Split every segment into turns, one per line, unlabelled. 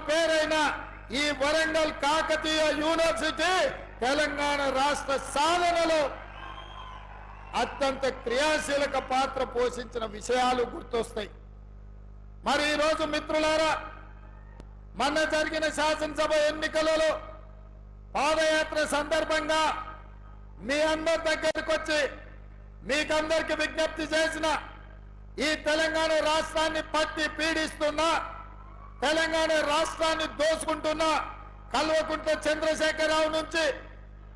పేరైన ఈ వరంగల్ కాకతీయ యూనివర్సిటీ తెలంగాణ రాష్ట్ర సాధనలో అత్యంత క్రియాశీలక పాత్ర పోషించిన విషయాలు గుర్తొస్తాయి. మరి ఈరోజు మిత్రులారా, మొన్న జరిగిన శాసనసభ ఎన్నికలలో పాదయాత్ర సందర్భంగా మీ అందరి దగ్గరకు వచ్చి మీకందరికి విజ్ఞప్తి చేసిన ఈ తెలంగాణ రాష్ట్రాన్ని పట్టి పీడిస్తున్నా, తెలంగాణ రాష్ట్రాన్ని దోచుకుంటున్న కల్వకుంట్ల చంద్రశేఖరరావు నుంచి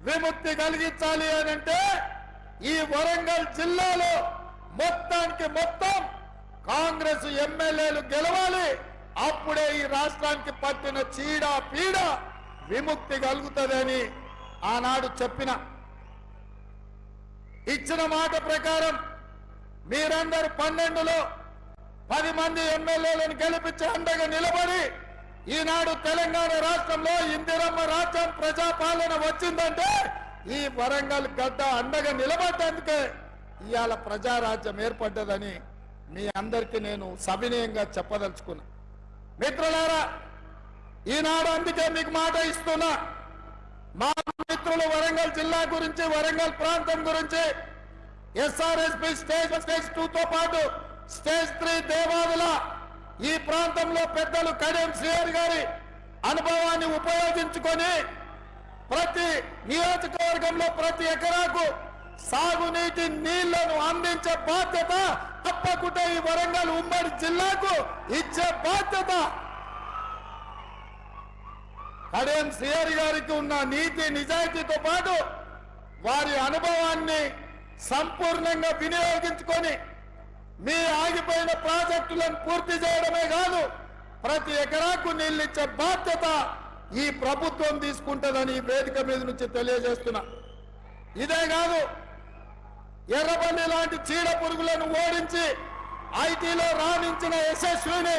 విముక్తి కలిగించాలి అని అంటే ఈ వరంగల్ జిల్లాలో మొత్తానికి మొత్తం కాంగ్రెస్ ఎమ్మెల్యేలు గెలవాలి. అప్పుడే ఈ రాష్ట్రానికి పట్టిన చీడ పీడ విముక్తి కలుగుతుందని ఆనాడు ఇచ్చిన మాట ప్రకారం మీరందరూ 12లో 10 మంది ఎమ్మెల్యేలను గెలిపించి అండగా నిలబడి ఈనాడు తెలంగాణ రాష్ట్రంలో ఇందిరమ్మ రాజ్యం ప్రజాపాలన వచ్చిందంటే ఈ వరంగల్ గడ్డ అండగా నిలబడ్డందుకే ఇవాళ ప్రజారాజ్యం ఏర్పడ్డదని మీ అందరికీ నేను సవినయంగా చెప్పదలుచుకున్నా. మిత్రులారా, ఈనాడు అందుకే మీకు మాట ఇస్తున్నా. మా మిత్రులు వరంగల్ జిల్లా గురించి, వరంగల్ ప్రాంతం గురించి ఎస్ఆర్ఎస్పి స్టేజ్ 2తో పాటు స్టేజ్ 3 దేవాదుల ఈ ప్రాంతంలో పెద్దలు కడియం శ్రీహరి గారి అనుభవాన్ని ఉపయోగించుకొని ప్రతి నియోజకవర్గంలో ప్రతి ఎకరాకు సాగునీటి నీళ్లను అందించే బాధ్యత తప్పకుండా ఈ వరంగల్ ఉమ్మడి జిల్లాకు ఇచ్చే బాధ్యత కడియం శ్రీహరి గారికి ఉన్న నీతి నిజాయితీతో పాటు వారి అనుభవాన్ని సంపూర్ణంగా వినియోగించుకొని మీ ఆగిపోయిన ప్రాజెక్టులను పూర్తి చేయడమే కాదు, ప్రతి ఎకరాకు నీళ్ళిచ్చే బాధ్యత ఈ ప్రభుత్వం తీసుకుంటుందని ఈ వేదిక మీద నుంచి తెలియజేస్తున్నా. ఇదే కాదు, ఎర్రబల్లి లాంటి చీడ పురుగులను ఓడించి ఐటీలో రాణించిన యశస్విని,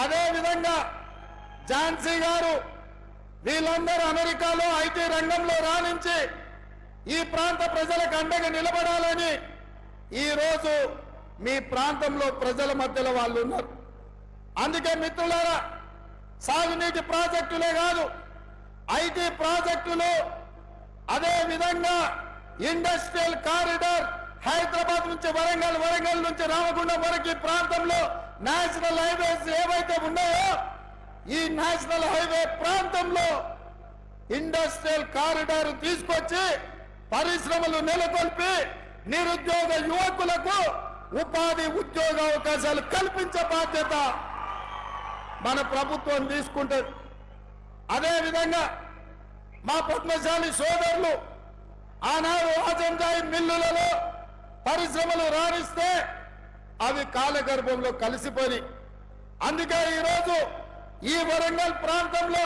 అదే విధంగా ఝాన్సీ గారు, వీళ్ళందరూ అమెరికాలో ఐటీ రంగంలో రాణించి ఈ ప్రాంత ప్రజలకు అండగా నిలబడాలని ఈరోజు మీ ప్రాంతంలో ప్రజల మధ్యలో వాళ్ళు ఉన్నారు. అందుకే మిత్రులారా, సాగునీటి ప్రాజెక్టులే కాదు, ఐటీ ప్రాజెక్టులు, అదే విధంగా ఇండస్ట్రియల్ కారిడార్ హైదరాబాద్ నుంచి వరంగల్, వరంగల్ నుంచి రామగుండం వరకు ఈ ప్రాంతంలో నేషనల్ హైవేస్ ఏవైతే ఉన్నాయో ఈ నేషనల్ హైవే ప్రాంతంలో ఇండస్ట్రియల్ కారిడార్ తీసుకొచ్చి పరిశ్రమలు నెలకొల్పి నిరుద్యోగ యువకులకు ఉపాధి ఉద్యోగ అవకాశాలు కల్పించే బాధ్యత మన ప్రభుత్వం తీసుకుంటుంది. అదేవిధంగా మా పద్మశాలి సోదరులు ఆనాడు రాజంజాయి మిల్లులలో పరిశ్రమలు రాణిస్తే అవి కాలగర్భంలో కలిసిపోయి, అందుకే ఈరోజు ఈ వరంగల్ ప్రాంతంలో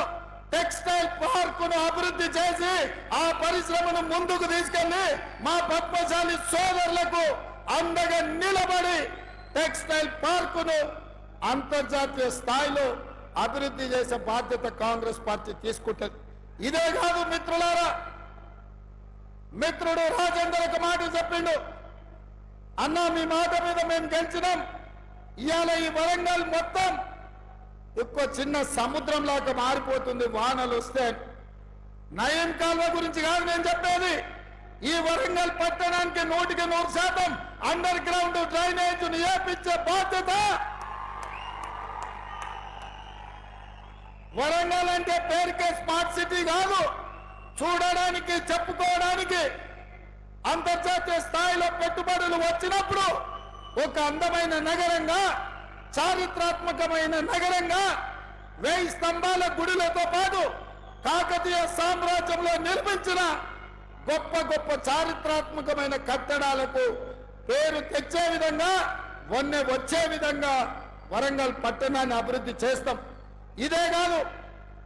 టెక్స్టైల్ పార్కును అభివృద్ధి చేసి ఆ పరిశ్రమను ముందుకు తీసుకెళ్లి మా పద్మశాలి సోదరులకు అండగా నిలబడి టెక్స్టైల్ పార్కును అంతర్జాతీయ స్థాయిలో అభివృద్ధి చేసే బాధ్యత కాంగ్రెస్ పార్టీ తీసుకుంటుంది. ఇదే కాదు మిత్రులారా, మిత్రుడు రాజేందర్ ఒక మాట చెప్పిండు, అన్నా మీ మాట మీద మేము గెలిచినాం, ఇవాళ ఈ వరంగల్ మొత్తం ఒక్క చిన్న సముద్రంలాగా మారిపోతుంది వానలు వస్తే. నయం కాల్వ గురించి కాదు నేను చెప్పేది, ఈ వరంగల్ పట్టణానికి 100% అండర్ గ్రౌండ్ డ్రైనేజ్ నియమించే బాధ్యత. వరంగల్ అంటే పేరుకే స్మార్ట్ సిటీ కాదు, చూడడానికి చెప్పుకోవడానికి అంతర్జాతీయ స్థాయిలో పెట్టుబడులు వచ్చినప్పుడు ఒక అందమైన నగరంగా, చారిత్రాత్మకమైన నగరంగా, 1000 స్తంభాల గుడిలతో పాటు కాకతీయ సామ్రాజ్యంలో నిర్మించిన గొప్ప గొప్ప చారిత్రాత్మకమైన కట్టడాలకు పేరు తెచ్చే విధంగా, వన్నె వచ్చే విధంగా వరంగల్ పట్టణాన్ని అభివృద్ధి చేస్తాం. ఇదే కాదు,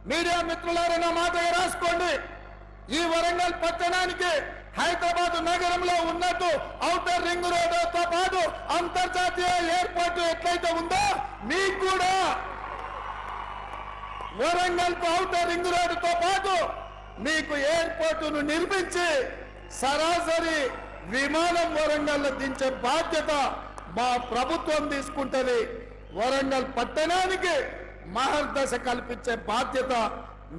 మీడియా మిత్రులారా నా మాట రాసుకోండి, ఈ వరంగల్ పట్టణానికి హైదరాబాద్ నగరంలో ఉన్నట్టు ఔటర్ రింగ్ రోడ్డుతో పాటు అంతర్జాతీయ ఎయిర్పోర్ట్ ఎట్లయితే ఉందో మీకు కూడా వరంగల్ ఔటర్ రింగ్ రోడ్డుతో పాటు మీకు ఎయిర్పోర్టును నిర్మించి సరాసరి విమానం వరంగల్లో దించే బాధ్యత మా ప్రభుత్వం తీసుకుంటది. వరంగల్ పట్టణానికి మహర్దశ కల్పించే బాధ్యత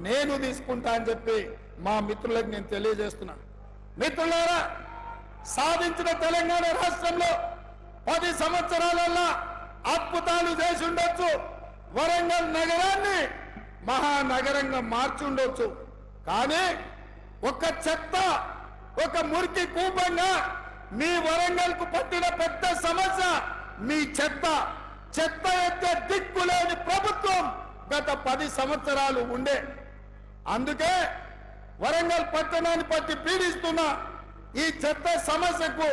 నేను తీసుకుంటా అని చెప్పి మా మిత్రులకు నేను తెలియజేస్తున్నా. మిత్రులారా, సాధించిన తెలంగాణ రాష్ట్రంలో 10 సంవత్సరాలలో అద్భుతాలు చేసి ఉండొచ్చు. వరంగల్ నగరాన్ని మహానగరంగా మార్చి ఉండొచ్చు. కానీ ఒక చెత్త, ఒక మురికి కూపంగా మీ వరంగల్ కు పట్టిన పెద్ద సమస్య మీ చెత్త. చెత్త ఎత్తే దిక్కులేని ప్రభుత్వం గత 10 సంవత్సరాలు ఉండే. అందుకే వరంగల్ పట్టణాన్ని పట్టి పీడిస్తున్న ఈ చెత్త సమస్యకు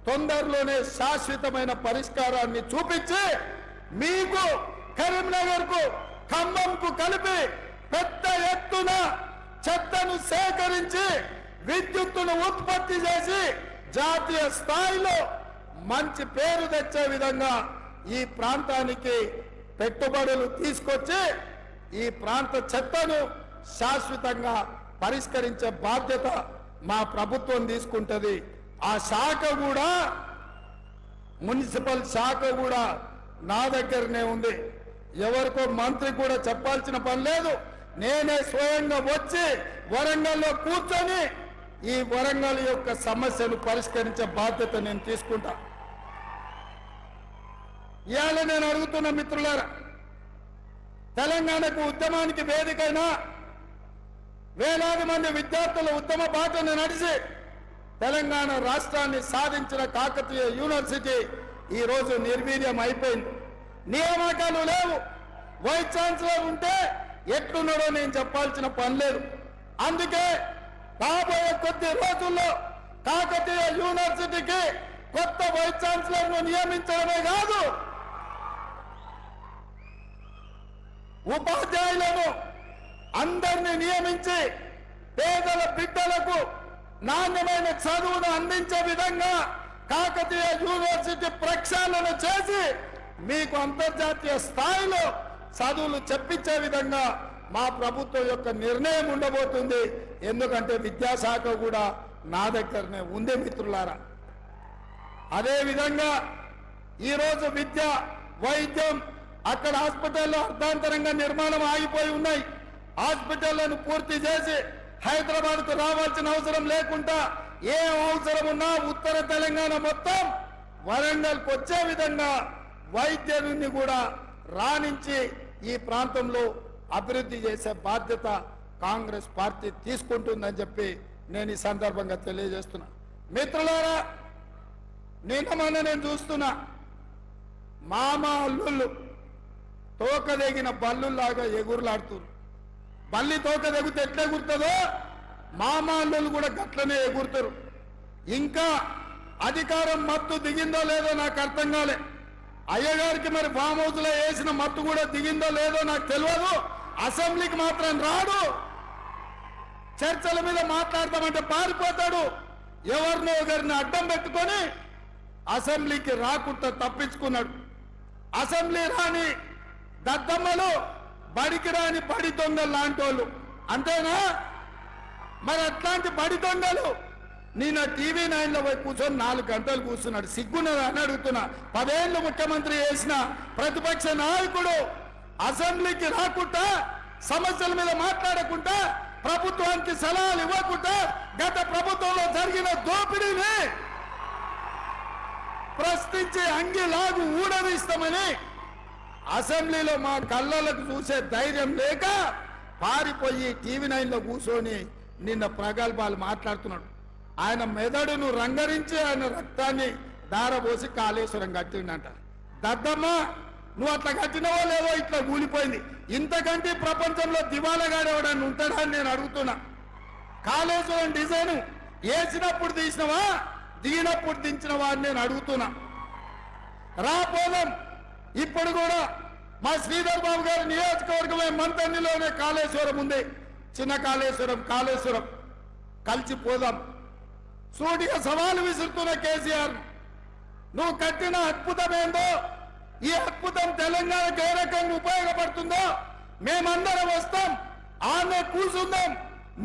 తొందరలోనే శాశ్వతమైన పరిష్కారాన్ని చూపించి మీకు కరీంనగర్ కు, ఖమ్మంకు కలిపి పెద్ద ఎత్తున చెత్తను సేకరించి విద్యుత్తును ఉత్పత్తి చేసి జాతీయ స్థాయిలో మంచి పేరు తెచ్చే విధంగా ఈ ప్రాంతానికి పెట్టుబడులు తీసుకొచ్చి ఈ ప్రాంత చెత్తను శాశ్వతంగా పరిష్కరించే బాధ్యత మా ప్రభుత్వం తీసుకుంటది. ఆ శాఖ కూడా, మున్సిపల్ శాఖ కూడా నా దగ్గరనే ఉంది. ఎవరికో మంత్రి కూడా చెప్పాల్సిన పని లేదు. నేనే స్వయంగా వచ్చి వరంగల్లో కూర్చొని ఈ వరంగల్ యొక్క సమస్యను పరిష్కరించే బాధ్యత నేను తీసుకుంటా. ఇవాళ నేను అడుగుతున్న మిత్రులారా, తెలంగాణకు ఉద్యమానికి వేదికైనా వేలాది మంది విద్యార్థుల ఉద్యమ బాటను నడిచి తెలంగాణ రాష్ట్రాన్ని సాధించిన కాకతీయ యూనివర్సిటీ ఈ రోజు నిర్వీర్యం అయిపోయింది. నియామకాలు లేవు. వైస్ ఛాన్సలర్ ఉంటే ఎట్లున్నాడో నేను చెప్పాల్సిన పని లేదు. అందుకే రాబోయే కొద్ది రోజుల్లో కాకతీయ యూనివర్సిటీకి కొత్త వైస్ ఛాన్సలర్ ను నియమించడమే కాదు, ఉపాధ్యాయులను అందరినీ నియమించి పేదల బిడ్డలకు నాణ్యమైన చదువును అందించే విధంగా కాకతీయ యూనివర్సిటీ ప్రక్షాళన చేసి మీకు అంతర్జాతీయ స్థాయిలో చదువులు చెప్పించే విధంగా మా ప్రభుత్వం యొక్క నిర్ణయం ఉండబోతుంది. ఎందుకంటే విద్యాశాఖ కూడా నా దగ్గరనే ఉంది మిత్రులారా. అదే విధంగా ఈరోజు విద్య, వైద్యం, అక్కడ హాస్పిటల్లో అర్ధాంతరంగా నిర్మాణం ఆగిపోయి ఉన్నాయి. హాస్పిటళ్లను పూర్తి చేసి హైదరాబాద్కు రావాల్సిన అవసరం లేకుండా ఏ అవసరం ఉన్నా ఉత్తర తెలంగాణ మొత్తం వరంగల్కి వచ్చే విధంగా వైద్యుని కూడా రాణించి ఈ ప్రాంతంలో అభివృద్ధి చేసే బాధ్యత కాంగ్రెస్ పార్టీ తీసుకుంటుందని చెప్పి నేను ఈ సందర్భంగా తెలియజేస్తున్నా. మిత్రులారా, నిన్న నేను చూస్తున్నా మామ అల్లుళ్ళు తోకదెగిన బల్లులాగా ఎగురులాడుతున్నారు. బల్లి తోక తెగితే ఎట్లా ఎగురుతుందో మామ అల్లుళ్ళు కూడా గట్లనే ఎగురుతారు. ఇంకా అధికారం మత్తు దిగిందో లేదో నాకు అర్థం కాలే. అయ్యగారికి మరి ఫామ్ హౌస్ లో వేసిన మత్తు కూడా దిగిందో లేదో నాకు తెలియదు. అసెంబ్లీకి మాత్రం రాడు. చర్చల మీద మాట్లాడతామంటే పారిపోతాడు. ఎవరినో ఒకరిని అడ్డం పెట్టుకొని అసెంబ్లీకి రాకుండా తప్పించుకున్నాడు. అసెంబ్లీ రాని దద్దమ్మలు, బడికి రాని బడి దొంగలు లాంటి వాళ్ళు అంతేనా? మరి అట్లాంటి బడి దొంగలు నిన్న టీవీ 9లో పోయి కూర్చొని 4 గంటలు కూర్చున్నాడు. సిగ్గున్నదా అని అడుగుతున్నా. 10 ఏళ్ళు ముఖ్యమంత్రి చేసిన ప్రతిపక్ష నాయకుడు అసెంబ్లీకి రాకుండా, సమస్యల మీద మాట్లాడకుండా, ప్రభుత్వానికి సలహాలు ఇవ్వకుండా గత ప్రభుత్వంలో జరిగిన దోపిడీని ప్రశ్నించి అంగిలాగు ఊడదీస్తామని అసెంబ్లీలో మా కళ్ళలకు చూసే ధైర్యం లేక పారిపోయి టీవీ 9లో కూర్చొని నిన్న ప్రగల్భాలు మాట్లాడుతున్నాడు. ఆయన మెదడును రంగరించి ఆయన రక్తాన్ని దారబోసి కాళేశ్వరం కట్టిండంట. దద్దమ్మ, నువ్వు అట్లా కట్టినవో లేవో ఇట్లా కూలిపోయింది. ఇంతకంటే ప్రపంచంలో దివాలగాడు ఎవడని ఉంటాడా అని నేను అడుగుతున్నా. కాళేశ్వరం డిజైన్ వేసినప్పుడు తీసినవా, దిగినప్పుడు దించినవా అని నేను అడుగుతున్నా. రాపోదాం. ఇప్పుడు కూడా మా శ్రీధర్ బాబు గారి నియోజకవర్గమే మంతన్నిలోనే కాళేశ్వరం ఉంది. చిన్న కాళేశ్వరం, కాళేశ్వరం కలిసిపోదాం. సూటిగా సవాలు విసురుతున్న కేసీఆర్, నువ్వు కట్టిన అద్భుతం ఏందో, ఈ అద్భుతం తెలంగాణకు ఏ రకంగా ఉపయోగపడుతుందో మేమందరం వస్తాం. ఆమె కూర్చుందాం,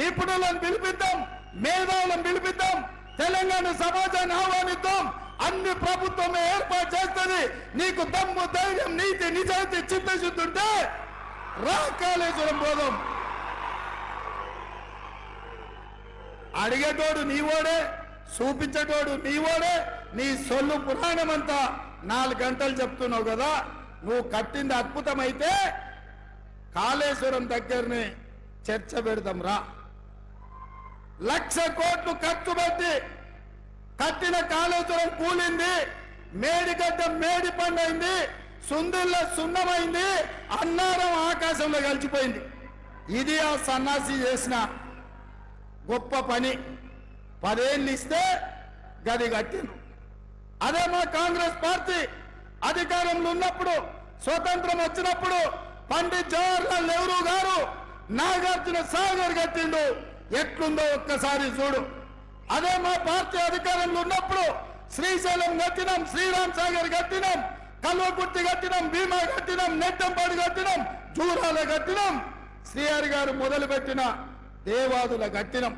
నిపుణులను పిలిపిద్దాం, మేధావులను పిలిపిద్దాం, తెలంగాణ సమాజాన్ని ఆహ్వానిద్దాం. అన్ని ప్రభుత్వమే ఏర్పాటు చేస్తుంది. నీకు దమ్ము, ధైర్యం, నీతి, నిజాయితీ, చిత్తశుద్ధి ఉంటే రా కాళేశ్వరం పోదాం. అడిగేటోడు నీవోడే, చూపించేటోడు నీవోడే. నీ సొల్లు పురాణం అంతా 4 గంటలు చెప్తున్నావు కదా. నువ్వు కట్టింది అద్భుతమైతే కాళేశ్వరం దగ్గరనే చర్చ పెడదాం రా. 1,00,000 కోట్లు ఖర్చు పెట్టి కట్టిన కాళేశ్వరం కూలింది, మేడిగడ్డ మేడి పండైంది, సుందిల్ల సున్నమైంది, అన్నారం ఆకాశంలో కలిసిపోయింది. ఇది ఆ సన్నాసి చేసిన గొప్ప పని. 10 ఏళ్ళు ఇస్తే గది కట్టింది. అదే మా కాంగ్రెస్ పార్టీ అధికారంలో ఉన్నప్పుడు, స్వతంత్రం వచ్చినప్పుడు పండిత్ జవహర్లాల్ నెహ్రూ గారు నాగార్జున సాగర్ కట్టిండు. ఎట్లుందో ఒక్కసారి చూడు. అదే మా పార్టీ అధికారంలో ఉన్నప్పుడు శ్రీశైలం కట్టినాం, శ్రీరామ్ సాగర్ కట్టినాం, కల్వకుర్తి కట్టినాం, భీమా కట్టినాం, నెట్టంపాడు కట్టినాం, జూరాల కట్టినాం, శ్రీహరి గారు మొదలుపెట్టిన దేవాదుల కట్టినాం.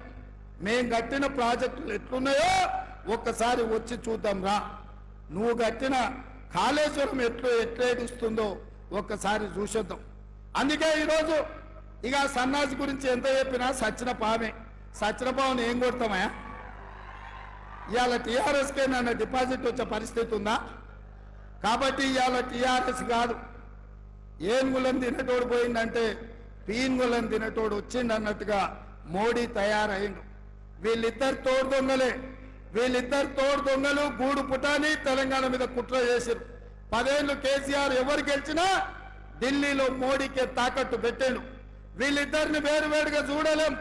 మేం కట్టిన ప్రాజెక్టులు ఎట్లున్నాయో ఒక్కసారి వచ్చి చూద్దాం రా. నువ్వు కట్టిన కాళేశ్వరం ఎట్లేడుస్తుందో ఒక్కసారి చూసొద్దాం. అందుకే ఈరోజు ఇక సన్నాసి గురించి ఎంత చెప్పినా సచ్చిన పామే. సచ్చిన పావుని ఏం కొడతామా? ఇవాళ టీఆర్ఎస్కే నన్ను డిపాజిట్ వచ్చే పరిస్థితి ఉందా? కాబట్టి ఇవాళ టీఆర్ఎస్ కాదు, ఏనుగులను తినేటోడు పోయిందంటే పీనుగులను తినేటోడు వచ్చిండు అన్నట్టుగా మోడీ తయారైండు. వీళ్ళిద్దరు తోడు దొంగలే. వీళ్ళిద్దరు తోడు దొంగలు గూడు పుటాని తెలంగాణ మీద కుట్ర చేశారు. 10 ఏళ్ళు కేసీఆర్ ఎవరు గెలిచినా ఢిల్లీలో మోడీకే తాకట్టు పెట్టాడు. వీళ్ళిద్దరిని వేరువేరుగా చూడలేం.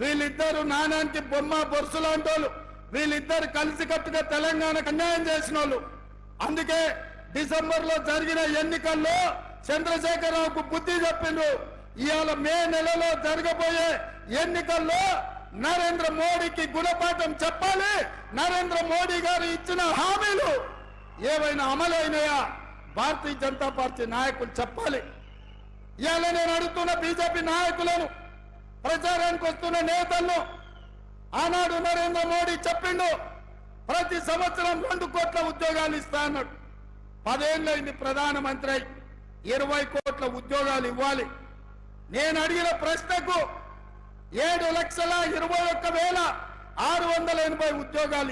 వీళ్ళిద్దరు నాణానికి బొమ్మ బొరుసులాంటోళ్ళు. వీళ్ళిద్దరు కలిసికట్టుగా తెలంగాణకు అన్యాయం చేసిన వాళ్ళు. అందుకే డిసెంబర్లో జరిగిన ఎన్నికల్లో చంద్రశేఖరరావుకు బుద్ధి చెప్పిండ్రు. ఇవాళ మే నెలలో జరగబోయే ఎన్నికల్లో నరేంద్ర మోడీకి గుణపాఠం చెప్పాలి. నరేంద్ర మోడీ గారు ఇచ్చిన హామీలు ఏవైనా అమలైనాయా భారతీయ జనతా పార్టీ నాయకులు చెప్పాలి. ఇవాళ నేను అడుగుతున్న బీజేపీ నాయకులను, ప్రచారానికి వస్తున్న నేతలను, ఆనాడు నరేంద్ర మోడీ చెప్పిండు ప్రతి సంవత్సరం 2 కోట్ల ఉద్యోగాలు ఇస్తా అన్నాడు. 10 ఏళ్ళైంది ప్రధానమంత్రి అయి 20 కోట్ల ఉద్యోగాలు ఇవ్వాలి. నేను అడిగిన ప్రశ్నకు 7,21,680 ఉద్యోగాలు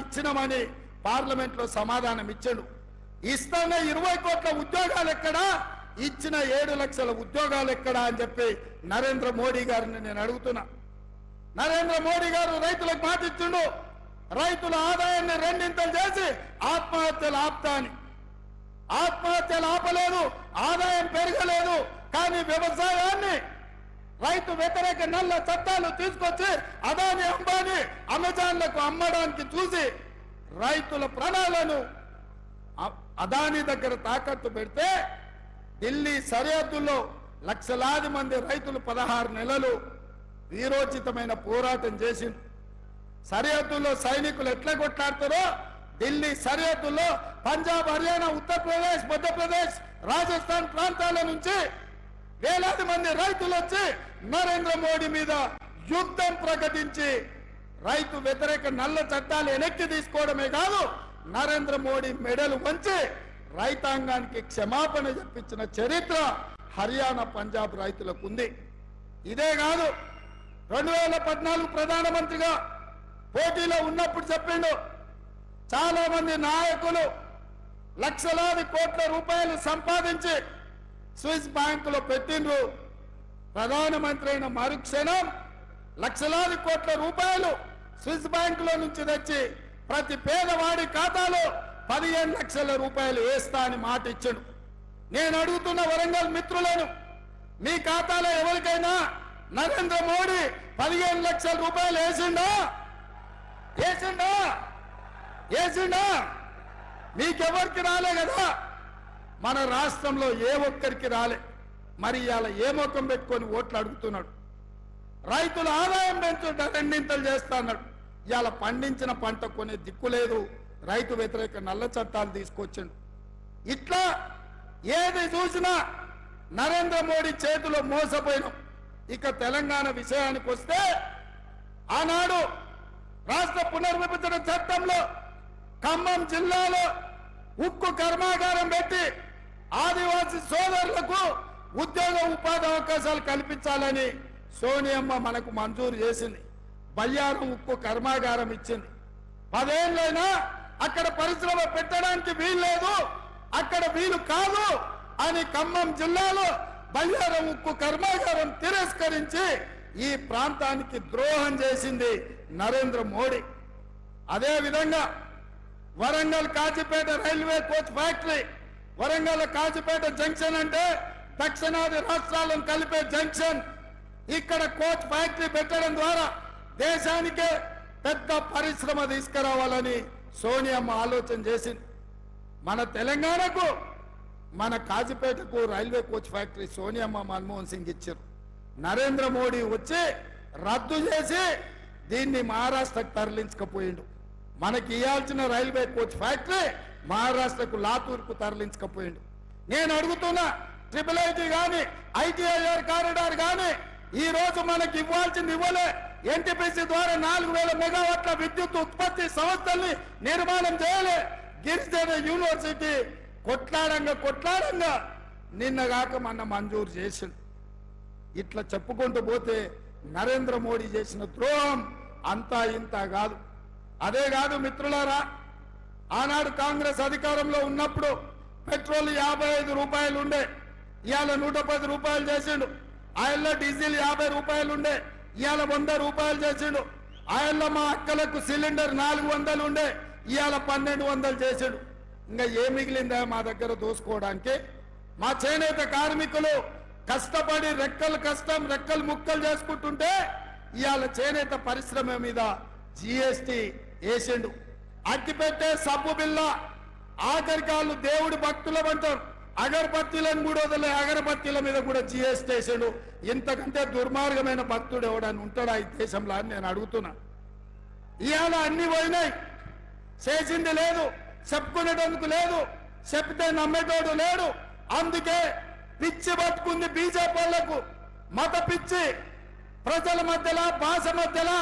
ఇచ్చినామని పార్లమెంట్ లో సమాధానం ఇచ్చాడు. ఇస్తున్న 20 కోట్ల ఉద్యోగాలు ఎక్కడా, ఇచ్చిన 7 లక్షల ఉద్యోగాలు ఎక్కడా అని చెప్పి నరేంద్ర మోడీ గారిని నేను అడుగుతున్నా. నరేంద్ర మోడీ గారు రైతులకు మాట ఇచ్చిండు, రైతుల ఆదాయాన్ని 2 చేసి ఆత్మహత్యలు ఆపుతా అని. ఆత్మహత్యలు ఆపలేదు, ఆదాయం పెరగలేదు. కానీ వ్యవసాయాన్ని రైతు వ్యతిరేక నల్ల చట్టాలు తీసుకొచ్చి అదాని, అంబానీ, అమెజాన్లకు అమ్మడానికి చూసి రైతుల ప్రాణాలను అదాని దగ్గర తాకట్టు పెడితే ఢిల్లీ సరిహద్దుల్లో లక్షలాది మంది రైతులు 16 నెలలు వీరోచితమైన పోరాటం చేసింది. సరిహద్దుల్లో సైనికులు ఎట్లా కొట్లాడతారో ఢిల్లీ సరిహద్దుల్లో పంజాబ్, హర్యానా, ఉత్తరప్రదేశ్, మధ్యప్రదేశ్, రాజస్థాన్ ప్రాంతాల నుంచి వేలాది మంది రైతులు వచ్చి నరేంద్ర మోడీ మీద యుద్ధం ప్రకటించి రైతు వ్యతిరేక నల్ల చట్టాలు వెనక్కి తీసుకోవడమే కాదు, నరేంద్ర మోడీ మెడలు వంచి రైతాంగానికి క్షమాపణ చెప్పించిన చరిత్ర హర్యానా, పంజాబ్ రైతులకు ఉంది. ఇదే కాదు, 2014 ప్రధానమంత్రిగా పోటీలో ఉన్నప్పుడు చెప్పిండు, చాలా మంది నాయకులు లక్షలాది కోట్ల రూపాయలు సంపాదించి స్విస్ బ్యాంకులో పెట్టిండ్రు. ప్రధానమంత్రి అయిన మరుక్షణం లక్షలాది కోట్ల రూపాయలు స్విస్ బ్యాంకులో నుంచి తెచ్చి ప్రతి పేదవాడి ఖాతాలో 15 లక్షల రూపాయలు వేస్తా అని మాట ఇచ్చాడు. నేను అడుగుతున్న వరంగల్ మిత్రులను, మీ ఖాతాలో ఎవరికైనా నరేంద్ర మోడీ 15 లక్షల రూపాయలు వేసిండా? వేసిండా? వేసిండా? మీకెవరికి రాలే కదా. మన రాష్ట్రంలో ఏ ఒక్కరికి రాలే. మరి ఇవాళ ఏ ముఖం పెట్టుకొని ఓట్లు అడుగుతున్నాడు? రైతుల ఆదాయం పెంచుట 2 చేస్తా అన్నాడు. ఇవాళ పండించిన పంట కొనే దిక్కు లేదు. రైతు వ్యతిరేక నల్ల చట్టాలు తీసుకొచ్చిండు. ఇట్లా ఏది చూసినా నరేంద్ర మోడీ చేతిలో మోసపోయినాం. ఇక తెలంగాణ విషయానికి వస్తే, ఆనాడు రాష్ట్ర పునర్విభజన చట్టంలో ఖమ్మం జిల్లాలో ఉక్కు కర్మాగారం పెట్టి ఆదివాసీ సోదరులకు ఉద్యోగ ఉపాధి అవకాశాలు కల్పించాలని సోనియమ్మ మనకు మంజూరు చేసింది. బయ్యారం ఉక్కు కర్మాగారం ఇచ్చింది. 10 ఏళ్ళైనా అక్కడ పరిశ్రమ పెట్టడానికి వీల్లేదు, అక్కడ వీలు కాదు అని ఖమ్మం జిల్లాలో బయ్యారం ఉక్కు కర్మాగారం తిరస్కరించి ఈ ప్రాంతానికి ద్రోహం చేసింది నరేంద్ర మోడీ. అదే విధంగా Warangal Kazipet railway coach factory, Warangal Kazipet junction అంటే దక్షిణాది రాష్ట్రాలను కలిపే జంక్షన్. ఇక్కడ కోచ్ ఫ్యాక్టరీ పెట్టడం ద్వారా దేశానికే పెద్ద పరిశ్రమ తీసుకురావాలని సోనియమ్మ ఆలోచన చేసింది. మన తెలంగాణకు మన కాజీపేటకు రైల్వే కోచ్ ఫ్యాక్టరీ సోనియమ్మ మన్మోహన్ సింగ్ ఇచ్చారు. నరేంద్ర మోడీ వచ్చి రద్దు చేసి దీన్ని మహారాష్ట్రకు తరలించకపోయిండు. మనకి ఇవ్వాల్సిన రైల్వే కోచ్ ఫ్యాక్టరీ మహారాష్ట్రకు లాతూర్కు తరలించకపోయిండు. నేను అడుగుతున్నా, IIIT గాని ITIR కారిడార్ గాని ఈ రోజు మనకి ఇవ్వాల్సింది ఇవ్వలే. NTPC ద్వారా 4000 మెగావాట్ల విద్యుత్ ఉత్పత్తి సంస్థల్ని నిర్మాణం చేయలే. గిరిజన యూనివర్సిటీ కొట్లాడంగా నిన్నగాక మొన్న మంజూరు చేసింది. ఇట్లా చెప్పుకుంటూ పోతే నరేంద్ర మోడీ చేసిన ద్రోహం అంతా ఇంత కాదు. అదే కాదు మిత్రులారా, ఆనాడు కాంగ్రెస్ అధికారంలో ఉన్నప్పుడు పెట్రోల్ 55 రూపాయలు ఉండే, ఇవాళ 110 రూపాయలు చేసిండు. ఆయల్లో డీజిల్ 50 రూపాయలు ఉండే, ఇవాళ 100 రూపాయలు చేసిండు. ఆయల్లో మా అక్కలకు సిలిండర్ 400 ఉండే, ఇవాళ 1200 చేసిండు. ఇంకా ఏ మిగిలిందా మా దగ్గర దోసుకోవడానికి? మా చేనేత కార్మికులు కష్టపడి రెక్కలు ముక్కలు చేసుకుంటుంటే ఇవాళ చేనేత పరిశ్రమ మీద GST వేసిండు. అగ్గిపెట్టే సబ్బు బిల్ల ఆఖరికి వాళ్ళు దేవుడి భక్తులు అంటారు, అగరబత్తీలను కూడా వదిలే అగరబత్తీల మీద కూడా GST వేసిండు. ఇంతకంటే దుర్మార్గమైన భక్తుడు ఎవడని ఉంటాడా ఈ దేశంలో అని నేను అడుగుతున్నా. ఇవాళ అన్ని పోయినాయి, చేసింది లేదు, చెప్పుకునేటందుకు లేదు, చెప్తే నమ్మేటోడు లేడు. అందుకే పిచ్చి పట్టుకుంది బీజేపీ వాళ్లకు. మత పిచ్చి ప్రజల మధ్యలో, భాష మధ్యలో,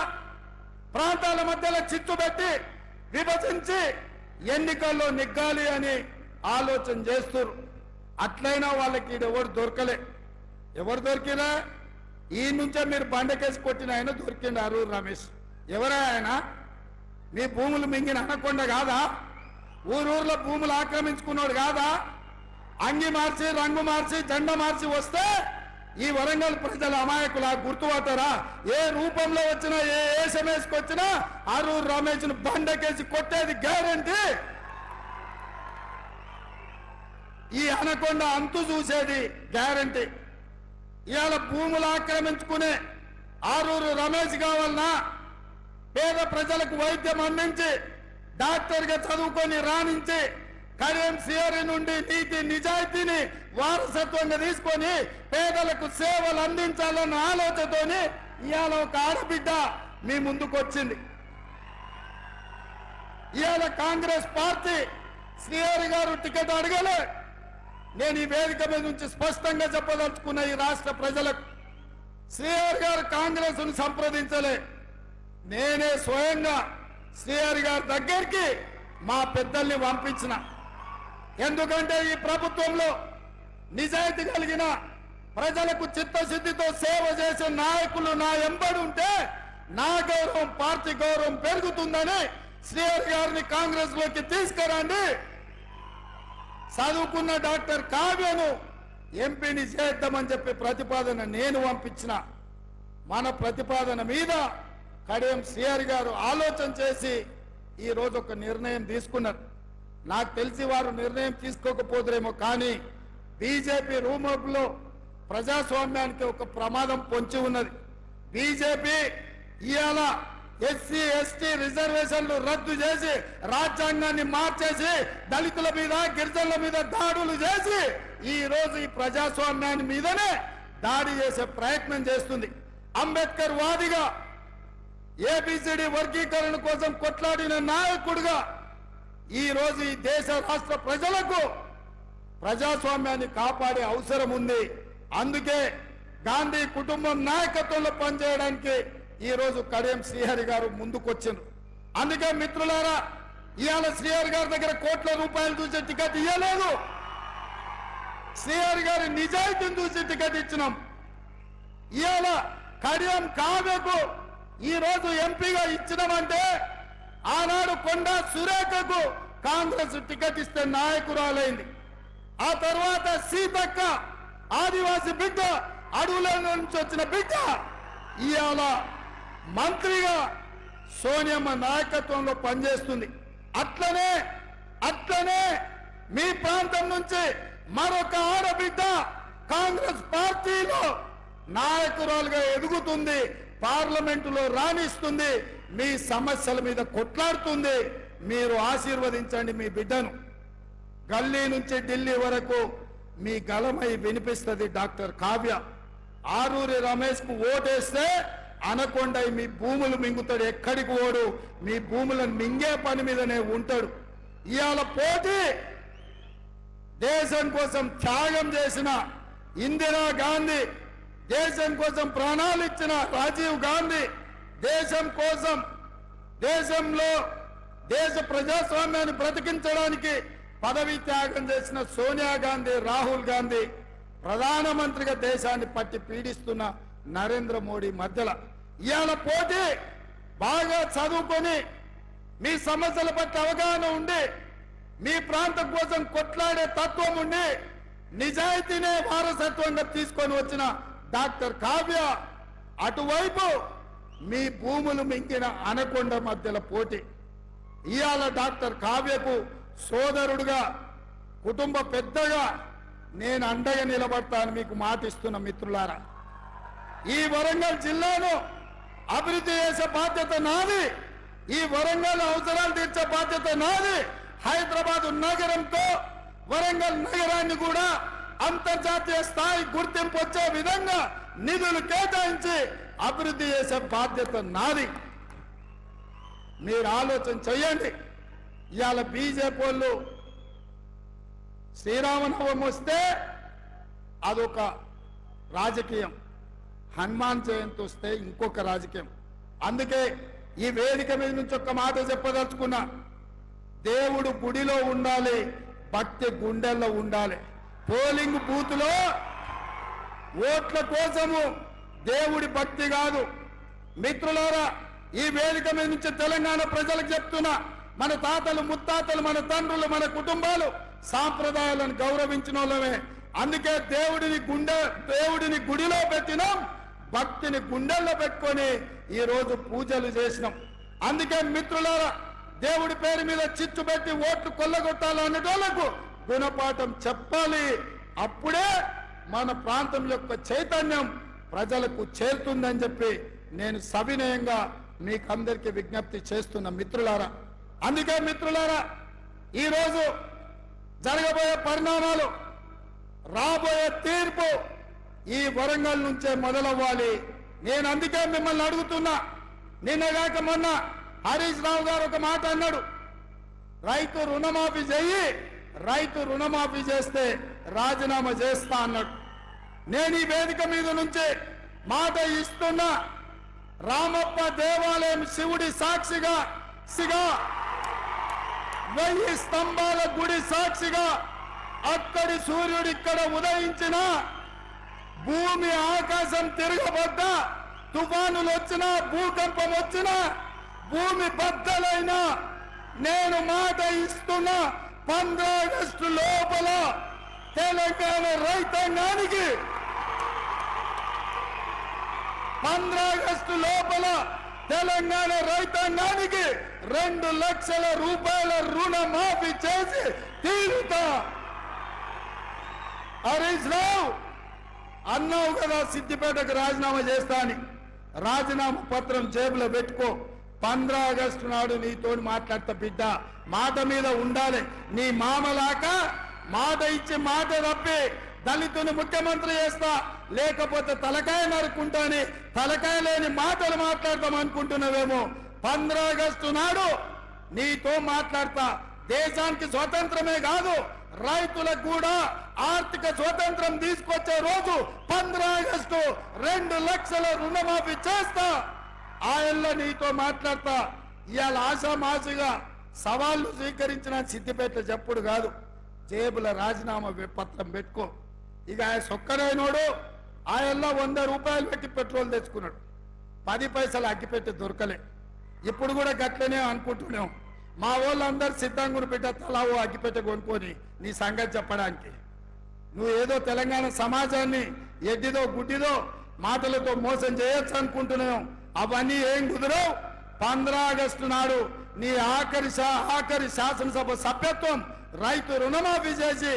ప్రాంతాల మధ్యలో చిచ్చు పెట్టి విభజించి ఎన్నికల్లో నెగ్గాలి అని ఆలోచన చేస్తున్నారు. అట్లయినా వాళ్ళకి ఎవరు దొరకలే. ఎవరు దొరికినా ఈ నుంచే మీరు బండకేసి కొట్టిన ఆయన దొరికిండు అరూరు రమేష్. ఎవరా ఆయన? మీ భూములు మింగిన అనకొండ కాదా? ఊరూర్లో భూములు ఆక్రమించుకున్నాడు కాదా? అంగి మార్చి, రంగు మార్చి, జెండా మార్చి వస్తే ఈ వరంగల్ ప్రజల అమాయకులా గుర్తుపడతారా? ఏ రూపంలో వచ్చినా, ఏ SMS వచ్చినా అరూరు రమేష్ ను బండకేసి కొట్టేది గ్యారంటీ. ఈ అనకొండ అంతు చూసేది గ్యారంటీ. ఇవాళ భూములు ఆక్రమించుకునే ఆరూరు రమేష్ కావాలన్నా పేద ప్రజలకు వైద్యం అందించి డాక్టర్గా చదువుకొని రాణించి కడియం సిఆర్ నుండి నీతి నిజాయితీని వారసత్వంగా తీసుకొని పేదలకు సేవలు అందించాలన్న ఆలోచనతోని ఇవాళ ఒక ఆడబిడ్డ మీ ముందుకు వచ్చింది. ఇవాళ కాంగ్రెస్ పార్టీ శ్రీహరి గారు టికెట్ అడగలే. నేను ఈ వేదిక మీద నుంచి స్పష్టంగా చెప్పదలుచుకున్న ఈ రాష్ట్ర ప్రజలకు, శ్రీహరి గారు కాంగ్రెస్ ను సంప్రదించలే. నేనే స్వయంగా శ్రీహరి గారి దగ్గరికి మా పెద్దల్ని పంపించిన. ఎందుకంటే ఈ ప్రభుత్వంలో నిజాయితీ కలిగిన ప్రజలకు చిత్తశుద్ధితో సేవ చేసే నాయకులు నా ఎంబడి ఉంటే నా గౌరవం, పార్టీ గౌరవం పెరుగుతుందని శ్రీహరి గారిని కాంగ్రెస్ లోకి తీసుకురండి, చదువుకున్న డాక్టర్ కావ్యను ఎంపీని చేద్దామని చెప్పి ప్రతిపాదన నేను పంపించిన. మన ప్రతిపాదన మీద కడియం శ్రీహరి గారు ఆలోచన చేసి ఈ రోజు ఒక నిర్ణయం తీసుకున్నారు. నాకు తెలిసి వారు నిర్ణయం తీసుకోకపోదురేమో, కానీ బీజేపీ రూమర్లో ప్రజాస్వామ్యానికి ఒక ప్రమాదం పొంచి ఉన్నది. బీజేపీ ఇవాళ SC ST రిజర్వేషన్లు రద్దు చేసి రాజ్యాంగాన్ని మార్చేసి దళితుల మీద, గిరిజనుల మీద దాడులు చేసి ఈ రోజు ఈ ప్రజాస్వామ్యాన్ని మీదనే దాడి చేసే ప్రయత్నం చేస్తుంది. అంబేద్కర్ వాదిగా, ABCD వర్గీకరణ కోసం కొట్లాడిన నాయకుడిగా ఈ రోజు ఈ దేశ రాష్ట్ర ప్రజలకు ప్రజాస్వామ్యాన్ని కాపాడే అవసరం ఉంది. అందుకే గాంధీ కుటుంబం నాయకత్వంలో పనిచేయడానికి ఈ రోజు కడియం శ్రీహరి గారు ముందుకొచ్చిండ్రు. అందుకే మిత్రులారా, ఇవాళ శ్రీహరి గారి దగ్గర కోట్ల రూపాయలు చూసే టికెట్ ఇవ్వలేదు. శ్రీహరి గారి నిజాయితీని చూసి టికెట్ ఇచ్చినాం. ఇవాళ కడియం కావ్యకు ఈ రోజు ఎంపీగా ఇచ్చినామంటే ఆనాడు కొండా సురేఖకు కాంగ్రెస్ టికెట్ ఇస్తే నాయకురాలైంది. ఆ తర్వాత సీతక్క ఆదివాసి బిడ్డ, అడవుల నుంచి వచ్చిన బిడ్డ ఇవాళ మంత్రిగా సోనియమ్మ నాయకత్వంలో పనిచేస్తుంది. అట్లనే మీ ప్రాంతం నుంచి మరొక ఆడబిడ్డ కాంగ్రెస్ పార్టీలో నాయకురాలుగా ఎదుగుతుంది, పార్లమెంటులో రాణిస్తుంది, మీ సమస్యల మీద కొట్లాడుతుంది. మీరు ఆశీర్వదించండి మీ బిడ్డను. గల్లీ నుంచి ఢిల్లీ వరకు మీ గలమై వినిపిస్తుంది డాక్టర్ కావ్య. ఆరూరి రమేష్ కు ఓటేస్తే అనకొండ మీ భూములు మింగుతాడు, ఎక్కడికి ఓడు, మీ భూములను మింగే పని మీదనే ఉంటాడు. ఇవాళ పోటీ దేశం కోసం త్యాగం చేసిన ఇందిరా గాంధీ, దేశం కోసం ప్రాణాలు ఇచ్చిన రాజీవ్ గాంధీ, దేశం కోసం దేశంలో దేశ ప్రజాస్వామ్యాన్ని బ్రతికించడానికి పదవి త్యాగం చేసిన సోనియా గాంధీ, రాహుల్ గాంధీ, ప్రధానమంత్రిగా దేశాన్ని పట్టి పీడిస్తున్న నరేంద్ర మోడీ మధ్యలో ఇవాళ పోటీ బాగా చదువుకొని మీ సమస్యల పట్ల అవగాహన ఉండి మీ ప్రాంతం కోసం కొట్లాడే తత్వం ఉండి నిజాయితీనే వారసత్వంగా తీసుకొని వచ్చిన డాక్టర్ కావ్య, అటువైపు మీ భూములు మింగిన అనకొండ మధ్యలో పోటీ. ఇవాళ డాక్టర్ కావ్యకు సోదరుడుగా, కుటుంబ పెద్దగా నేను అండగా నిలబడతాను మీకు మాటిస్తున్న మిత్రులారా. ఈ వరంగల్ జిల్లాను అభివృద్ధి చేసే బాధ్యత నాది. ఈ వరంగల్ అవసరాలు తీర్చే బాధ్యత నాది. హైదరాబాద్ నగరంతో వరంగల్ నగరాన్ని కూడా అంతర్జాతీయ స్థాయి గుర్తింపు వచ్చే విధంగా నిధులు కేటాయించి అభివృద్ధి చేసే బాధ్యత నాది. మీరు ఆలోచన చేయండి. ఇవాళ బీజేపీ వాళ్ళు శ్రీరామనవమి వస్తే అదొక రాజకీయం, హనుమాన్ జయంతి వస్తే ఇంకొక రాజకీయం. అందుకే ఈ వేదిక మీద నుంచి ఒక్క మాట చెప్పదలుచుకున్నా. దేవుడు గుడిలో ఉండాలి, భక్తి గుండెల్లో ఉండాలి. పోలింగ్ బూత్ లో ఓట్ల కోసము దేవుడి భక్తి కాదు. మిత్రులారా, ఈ వేదిక మీద నుంచి తెలంగాణ ప్రజలకు చెప్తున్నా, మన తాతలు ముత్తాతలు, మన తండ్రులు, మన కుటుంబాలు సాంప్రదాయాలను గౌరవించిన వాళ్ళమే. అందుకే దేవుడిని గుడిలో పెట్టినాం, భక్తిని గుండెల్లో పెట్టుకొని ఈ రోజు పూజలు చేసినాం. అందుకే మిత్రులారా, దేవుడి పేరు మీద చిచ్చు పెట్టి ఓట్లు కొల్లగొట్టాలనేటోళ్లకు గుణపాఠం చెప్పాలి. అప్పుడే మన ప్రాంతం యొక్క చైతన్యం ప్రజలకు చేరుతుందని చెప్పి నేను సవినయంగా మీకందరికీ విజ్ఞప్తి చేస్తున్న మిత్రులారా. అందుకే మిత్రులారా, ఈరోజు జరగబోయే పరిణామాలు, రాబోయే తీర్పు ఈ వరంగల్ నుంచే మొదలవ్వాలి. నేను అందుకే మిమ్మల్ని అడుగుతున్నా. నిన్నగాక మొన్న హరీష్ రావు గారు ఒక మాట అన్నాడు, రైతు రుణమాఫీ చెయ్యి, రైతు రుణమాఫీ చేస్తే రాజీనామా చేస్తా అన్నాడు. నేను ఈ వేదిక మీద నుంచి మాట ఇస్తున్నా. రామప్ప దేవాలయం శివుడి సాక్షిగా 1000 స్తంభాల గుడి సాక్షిగా అక్కడి సూర్యుడు ఇక్కడ ఉదయించిన, భూమి ఆకాశం తిరగబడ్డా, తుఫానులు వచ్చినా, భూకంపం వచ్చినా, భూమి బద్దలైనా నేను మాట ఇస్తున్నా, 15 ఆగస్టు లోపల తెలంగాణ రైతాంగానికి 15 ఆగస్టు లోపల తెలంగాణ రైతాంగానికి 2 లక్షల రూపాయల రుణమాఫీ చేసి తీరుతా. హరీష్ రావు అన్నావు కదా సిద్దిపేటకు రాజీనామా చేస్తా అని, రాజీనామా పత్రం జేబులో పెట్టుకో. 15 ఆగస్టు నాడు నీతో మాట్లాడతా బిడ్డ, మాట మీద ఉండాలి. నీ మామలాక మాట ఇచ్చి మాట తప్పి దళితుని ముఖ్యమంత్రి చేస్తా, లేకపోతే తలకాయ నరుకుంటాని తలకాయ లేని మాటలు మాట్లాడతాం అనుకుంటున్నావేమో. 15 ఆగస్టు నాడు నీతో మాట్లాడతా. దేశానికి స్వతంత్రమే కాదు, రైతులకు కూడా ఆర్థిక స్వతంత్రం తీసుకొచ్చే రోజు 15 ఆగస్టు 2 లక్షల రుణమాఫీ చేస్తా. ఆయనలో నీతో మాట్లాడతా. ఇవాళ ఆశామాసిగా సవాళ్లు స్వీకరించిన సిద్దిపేట చెప్పుడు కాదు, జేబుల రాజీనామా పత్రం పెట్టుకో. ఇక ఆయన సొక్కడైనోడు ఆయనలో 100 రూపాయలు పెట్టి పెట్రోల్ తెచ్చుకున్నాడు, 10 పైసలు అగ్గిపెట్టి దొరకలే. ఇప్పుడు కూడా గట్లనే అనుకుంటున్నాం. మా వాళ్ళందరూ సిద్ధంగా పెట్ట తలావు అగ్గిపెట్ట కొనుక్కొని నీ సంగతి చెప్పడానికి. నువ్వు ఏదో తెలంగాణ సమాజాన్ని ఎడ్డిదో గుడ్డిదో మాటలతో మోసం చేయొచ్చు అనుకుంటున్నాం. అవన్నీ ఏం కుదరవు. 15 ఆగస్టు నాడు నీ ఆఖరి శాసనసభ సభ్యత్వం రైతు రుణమాఫీ చేసి